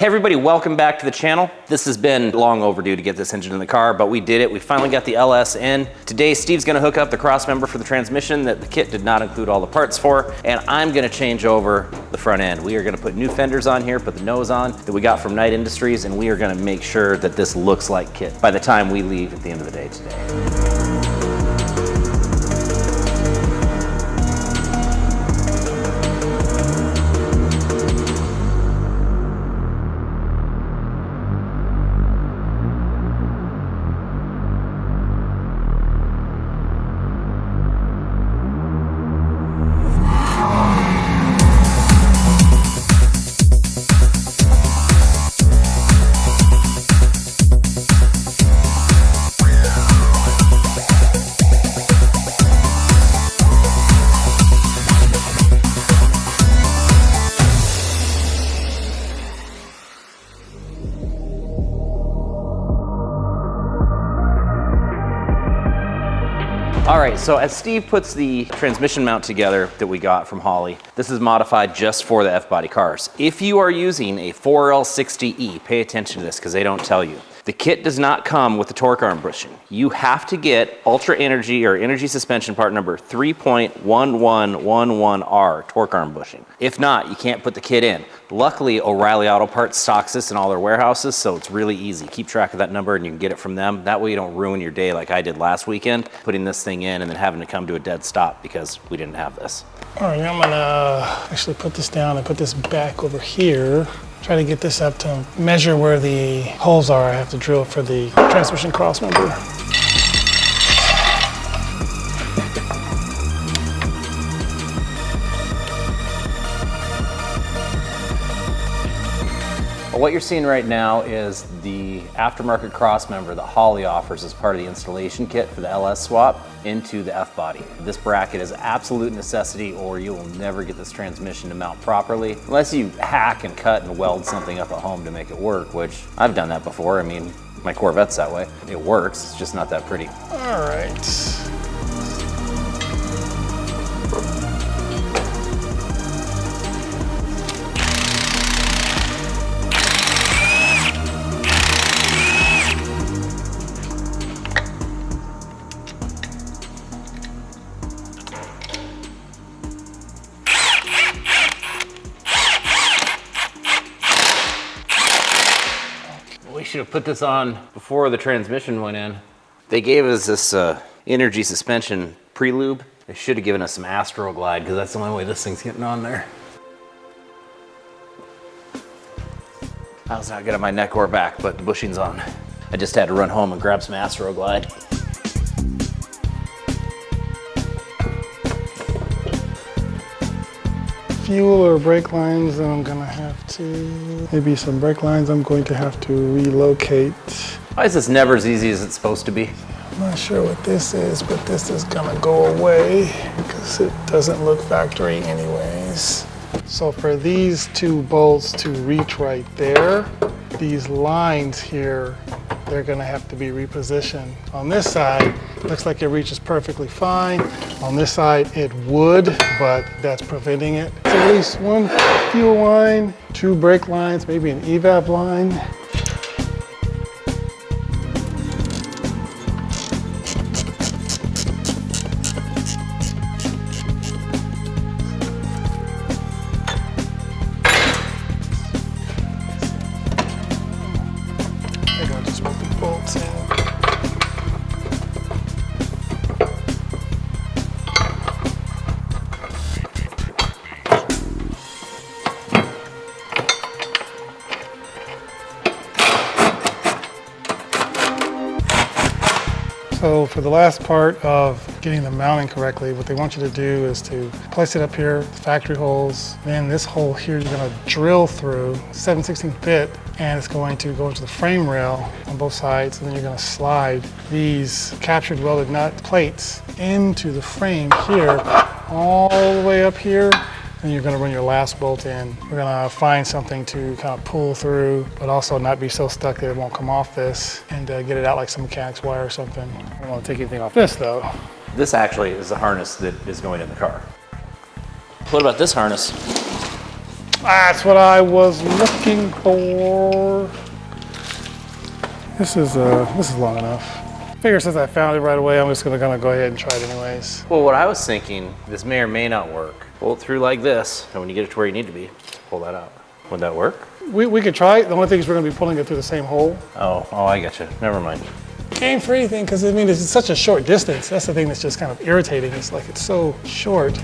Hey everybody, welcome back to the channel. This has been long overdue to get this engine in the car, but we did it. We finally got the LS in. Today, Steve's gonna hook up the cross member for the transmission that the kit did not include all the parts for, and I'm gonna change over the front end. We are gonna put new fenders on here, put the nose on that we got from K.I.T.T Industries, and we are gonna make sure that this looks like kit by the time we leave at the end of the day today. All right, so as Steve puts the transmission mount together that we got from Holley, this is modified just for the F-body cars. If you are using a 4L60E, pay attention to this because they don't tell you. The kit does not come with the torque arm bushing. You have to get Ultra Energy or Energy Suspension part number 3.1111R torque arm bushing. If not, you can't put the kit in. Luckily, O'Reilly Auto Parts stocks this in all their warehouses, so it's really easy. Keep track of that number and you can get it from them. That way you don't ruin your day like I did last weekend, putting this thing in and then having to come to a dead stop because we didn't have this. All right, I'm gonna actually put this down and put this back over here. Try to get this up to measure where the holes are. I have to drill for the transmission cross member. What you're seeing right now is the aftermarket cross member that Holley offers as part of the installation kit for the LS swap into the F-body. This bracket is absolute necessity or you will never get this transmission to mount properly unless you hack and cut and weld something up at home to make it work, which I've done that before. I mean, my Corvette's that way. It works, it's just not that pretty. All right. We should have put this on before the transmission went in. They gave us this energy suspension pre-lube. They should have given us some Astroglide because that's the only way this thing's getting on there. I was not good at my neck or back, but the bushing's on. I just had to run home and grab some Astroglide. Fuel or brake lines, I'm gonna have to, maybe some brake lines I'm going to have to relocate. Why is this never as easy as it's supposed to be? I'm not sure what this is, but this is gonna go away because it doesn't look factory anyways. So for these two bolts to reach right there, these lines here, they're gonna have to be repositioned. On this side, it looks like it reaches perfectly fine. On this side, it would, but that's preventing it. So at least one fuel line, two brake lines, maybe an evap line. Bolts in. So for the last part of getting the mounting correctly, what they want you to do is to place it up here, factory holes. Then this hole here you're gonna drill through 7/16 bit, and it's going to go into the frame rail on both sides, and then you're gonna slide these captured welded nut plates into the frame here, all the way up here, and you're gonna run your last bolt in. We're gonna find something to kind of pull through, but also not be so stuck that it won't come off this, and get it out like some mechanic's wire or something. I don't wanna take anything off this though. This actually is the harness that is going in the car. What about this harness? That's what I was looking for. This is long enough. Figure since I found it right away, I'm just gonna go ahead and try it anyways. Well, what I was thinking, this may or may not work. Pull it through like this, and when you get it to where you need to be, pull that out. Would that work? We could try it. The only thing is we're gonna be pulling it through the same hole. Oh, I get you. Never mind. Aim for anything, because I mean, it's such a short distance. That's the thing that's just kind of irritating. It's like it's so short.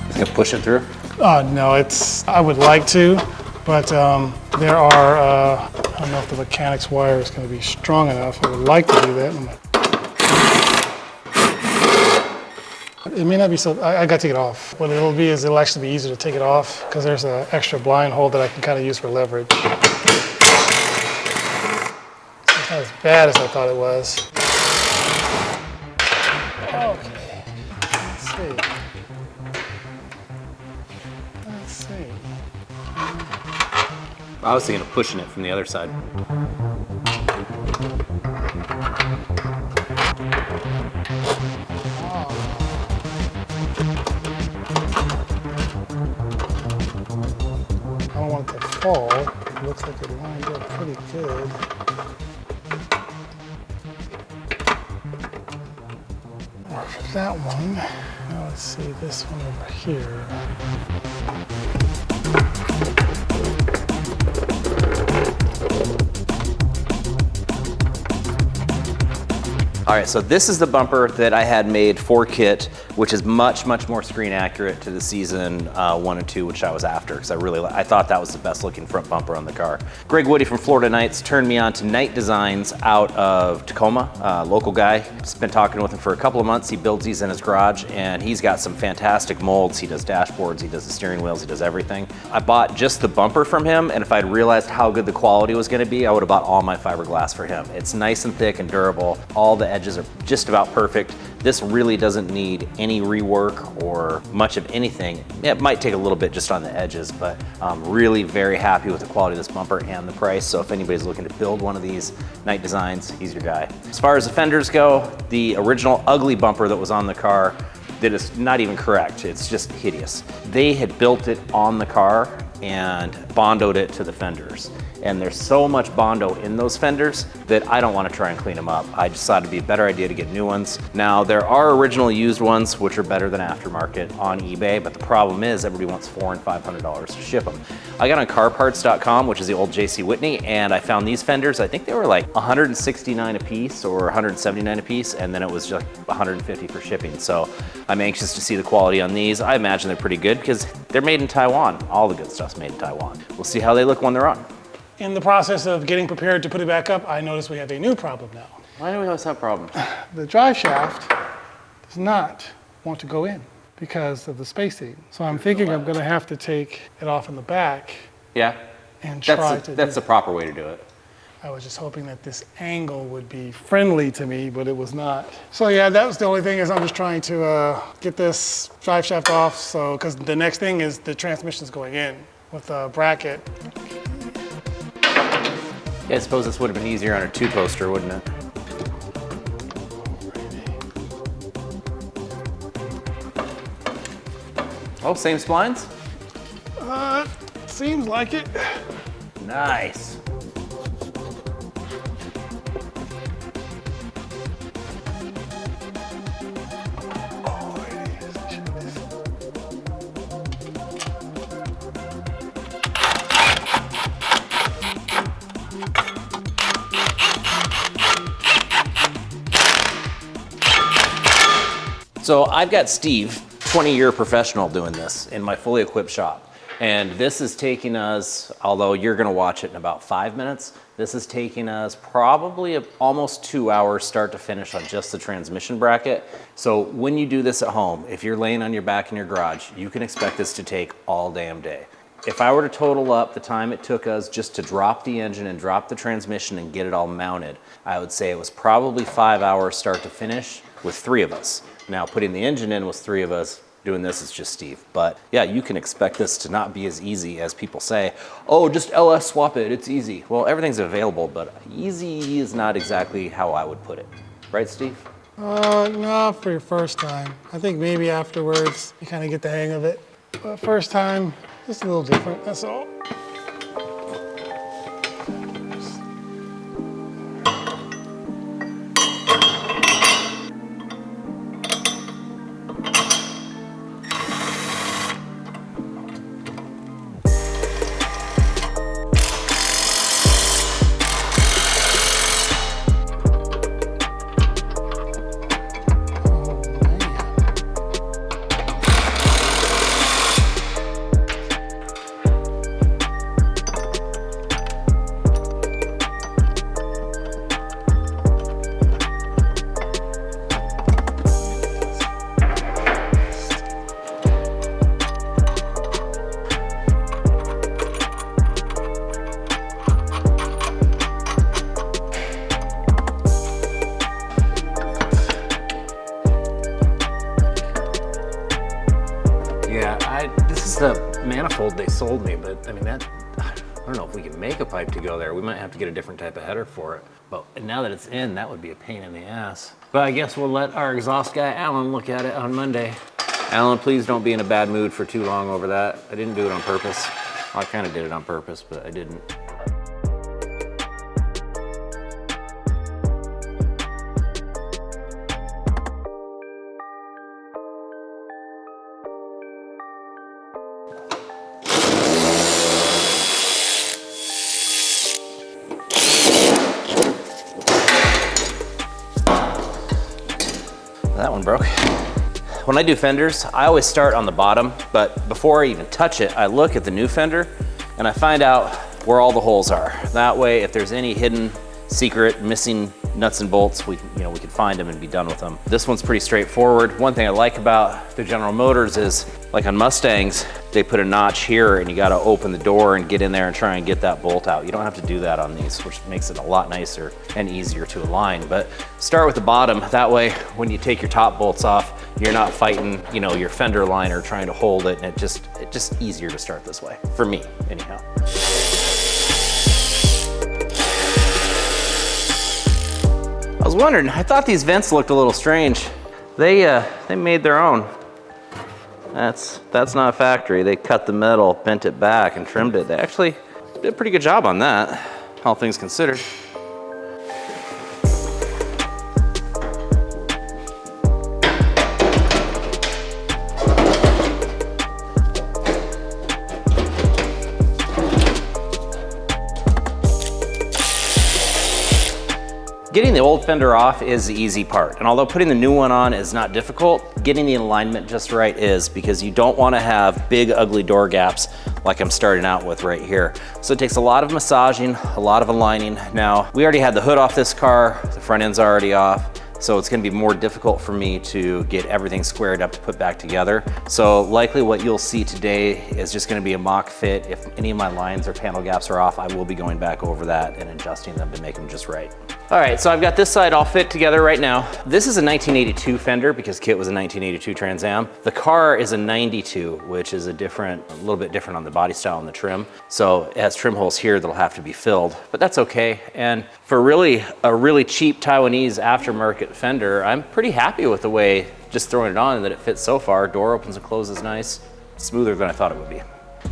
You can push it through? No, I would like to, but there are, I don't know if the mechanics wire is going to be strong enough. I would like to do that. It may not be so, I got to take it off. What it'll be is it'll actually be easier to take it off because there's an extra blind hole that I can kind of use for leverage. So it's not as bad as I thought it was. Okay, let's see. Let's see. I was thinking of pushing it from the other side. I don't want it to fall. It looks like it lined up pretty good. Or for that one. Now let's see this one over here. All right, so this is the bumper that I had made for K.I.T.T, which is much, much more screen accurate to the season 1 and 2, which I was after, because I thought that was the best looking front bumper on the car. Greg Woody from Florida Nights turned me on to Night Designs out of Tacoma, local guy. Just been talking with him for a couple of months. He builds these in his garage, and he's got some fantastic molds. He does dashboards, he does the steering wheels, he does everything. I bought just the bumper from him, and if I'd realized how good the quality was gonna be, I would have bought all my fiberglass for him. It's nice and thick and durable. All the edges are just about perfect. This really doesn't need any rework or much of anything. It might take a little bit just on the edges, but I'm really very happy with the quality of this bumper and the price. So if anybody's looking to build one of these Night Designs, he's your guy. As far as the fenders go, the original ugly bumper that was on the car, that is not even correct. It's just hideous. They had built it on the car and bondoed it to the fenders. And there's so much Bondo in those fenders that I don't want to try and clean them up. I just thought it'd be a better idea to get new ones. Now, there are original used ones, which are better than aftermarket on eBay, but the problem is everybody wants $400 and $500 to ship them. I got on carparts.com, which is the old JC Whitney, and I found these fenders. I think they were like $169 a piece or $179 a piece, and then it was just $150 for shipping. So I'm anxious to see the quality on these. I imagine they're pretty good because they're made in Taiwan. All the good stuff's made in Taiwan. We'll see how they look when they're on. In the process of getting prepared to put it back up, I noticed we have a new problem now. Why do we always have problems? The drive shaft does not want to go in because of the spacing. So I'm thinking I'm going to have to take it off in the back. Yeah. And try to. That's the proper way to do it. I was just hoping that this angle would be friendly to me, but it was not. So yeah, that was the only thing is I'm just trying to get this drive shaft off. So because the next thing is the transmission's going in with a bracket. Yeah, I suppose this would have been easier on a two-poster, wouldn't it? Oh, same splines? Seems like it. Nice. So I've got Steve, 20-year professional doing this in my fully equipped shop. And this is taking us, although you're gonna watch it in about 5 minutes, this is taking us probably almost 2 hours start to finish on just the transmission bracket. So when you do this at home, if you're laying on your back in your garage, you can expect this to take all damn day. If I were to total up the time it took us just to drop the engine and drop the transmission and get it all mounted, I would say it was probably 5 hours start to finish with 3 of us. Now, putting the engine in was 3 of us. Doing this is just Steve. But yeah, you can expect this to not be as easy as people say. Oh, just LS swap it, it's easy. Well, everything's available, but easy is not exactly how I would put it. Right, Steve? No, for your first time. I think maybe afterwards you kind of get the hang of it. But first time, just a little different, that's all. This is the manifold they sold me, but I mean, I don't know if we can make a pipe to go there. We might have to get a different type of header for it. But now that it's in, that would be a pain in the ass. But I guess we'll let our exhaust guy, Alan, look at it on Monday. Alan, please don't be in a bad mood for too long over that. I didn't do it on purpose. Well, I kind of did it on purpose, but I didn't. That one broke. When I do fenders, I always start on the bottom, but before I even touch it, I look at the new fender and I find out where all the holes are. That way, if there's any hidden, secret, missing nuts and bolts, we can find them and be done with them. This one's pretty straightforward. One thing I like about the General Motors is, like on Mustangs, they put a notch here and you gotta open the door and get in there and try and get that bolt out. You don't have to do that on these, which makes it a lot nicer and easier to align. But start with the bottom. That way, when you take your top bolts off, you're not fighting, your fender liner trying to hold it, and it's just easier to start this way, for me, anyhow. I was wondering, I thought these vents looked a little strange. They made their own. That's not factory. They cut the metal, bent it back, and trimmed it. They actually did a pretty good job on that, all things considered. Getting the old fender off is the easy part, and although putting the new one on is not difficult, getting the alignment just right is, because you don't want to have big ugly door gaps like I'm starting out with right here. So it takes a lot of massaging, a lot of aligning. Now, we already had the hood off this car, the front end's already off, so it's gonna be more difficult for me to get everything squared up to put back together. So likely what you'll see today is just gonna be a mock fit. If any of my lines or panel gaps are off, I will be going back over that and adjusting them to make them just right. All right, so I've got this side all fit together right now. This is a 1982 Fender because K.I.T.T was a 1982 Trans Am. The car is a 92, which is a little bit different on the body style and the trim. So it has trim holes here that'll have to be filled, but that's okay. And for a really cheap Taiwanese aftermarket Fender, I'm pretty happy with the way, just throwing it on, that it fits so far. Door opens and closes nice, smoother than I thought it would be.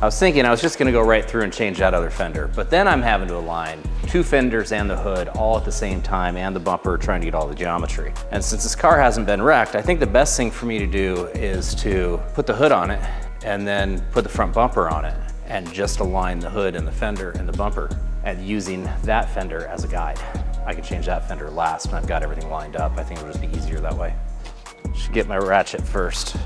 I was thinking I was just gonna go right through and change that other fender, but then I'm having to align two fenders and the hood all at the same time, and the bumper, trying to get all the geometry. And since this car hasn't been wrecked, I think the best thing for me to do is to put the hood on it and then put the front bumper on it and just align the hood and the fender and the bumper, and using that fender as a guide. I can change that fender last when I've got everything lined up. I think it'll just be easier that way. Should get my ratchet first.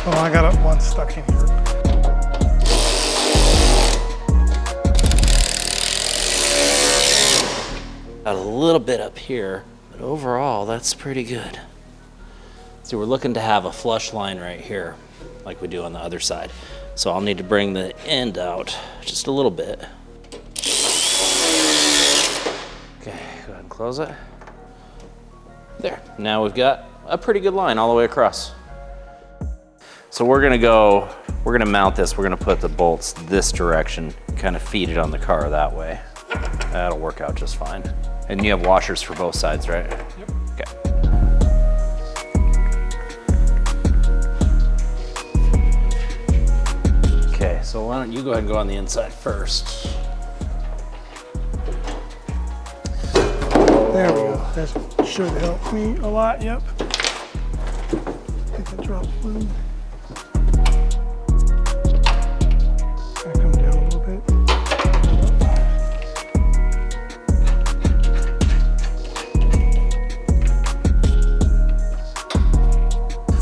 Oh, I got one stuck in here. Got a little bit up here, but overall, that's pretty good. So we're looking to have a flush line right here, like we do on the other side. So I'll need to bring the end out just a little bit. Okay, go ahead and close it. There, now we've got a pretty good line all the way across. So we're gonna mount this. We're gonna put the bolts this direction, kind of feed it on the car that way. That'll work out just fine. And you have washers for both sides, right? Yep. Okay. Okay, so why don't you go ahead and go on the inside first. There we go. That should help me a lot, yep. Get that drop one. Come down a little bit.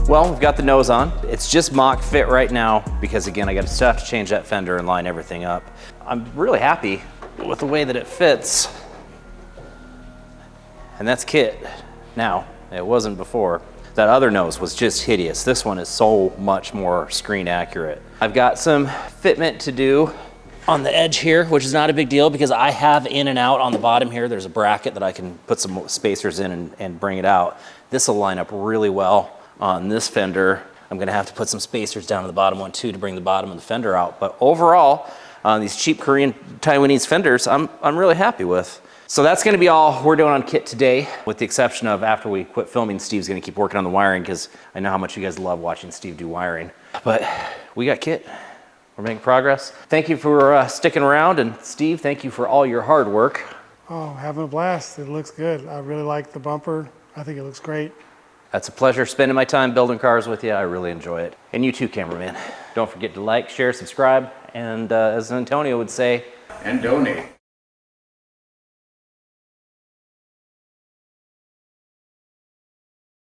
Well, we've got the nose on. It's just mock fit right now because again, I still have to change that fender and line everything up. I'm really happy with the way that it fits. And that's K.I.T.T now. It wasn't before. That other nose was just hideous. This one is so much more screen accurate. I've got some fitment to do on the edge here, which is not a big deal because I have in and out on the bottom here. There's a bracket that I can put some spacers in and bring it out. This will line up really well on this fender. I'm gonna have to put some spacers down to the bottom one too to bring the bottom of the fender out. But overall, these cheap Korean Taiwanese fenders, I'm really happy with. So that's gonna be all we're doing on K.I.T.T today, with the exception of after we quit filming, Steve's gonna keep working on the wiring because I know how much you guys love watching Steve do wiring. But we got K.I.T.T, we're making progress. Thank you for sticking around, and Steve, thank you for all your hard work. Oh, having a blast. It looks good. I really like the bumper. I think it looks great. That's a pleasure spending my time building cars with you. I really enjoy it. And you too, cameraman. Don't forget to like, share, subscribe, and as Antonio would say, and donate.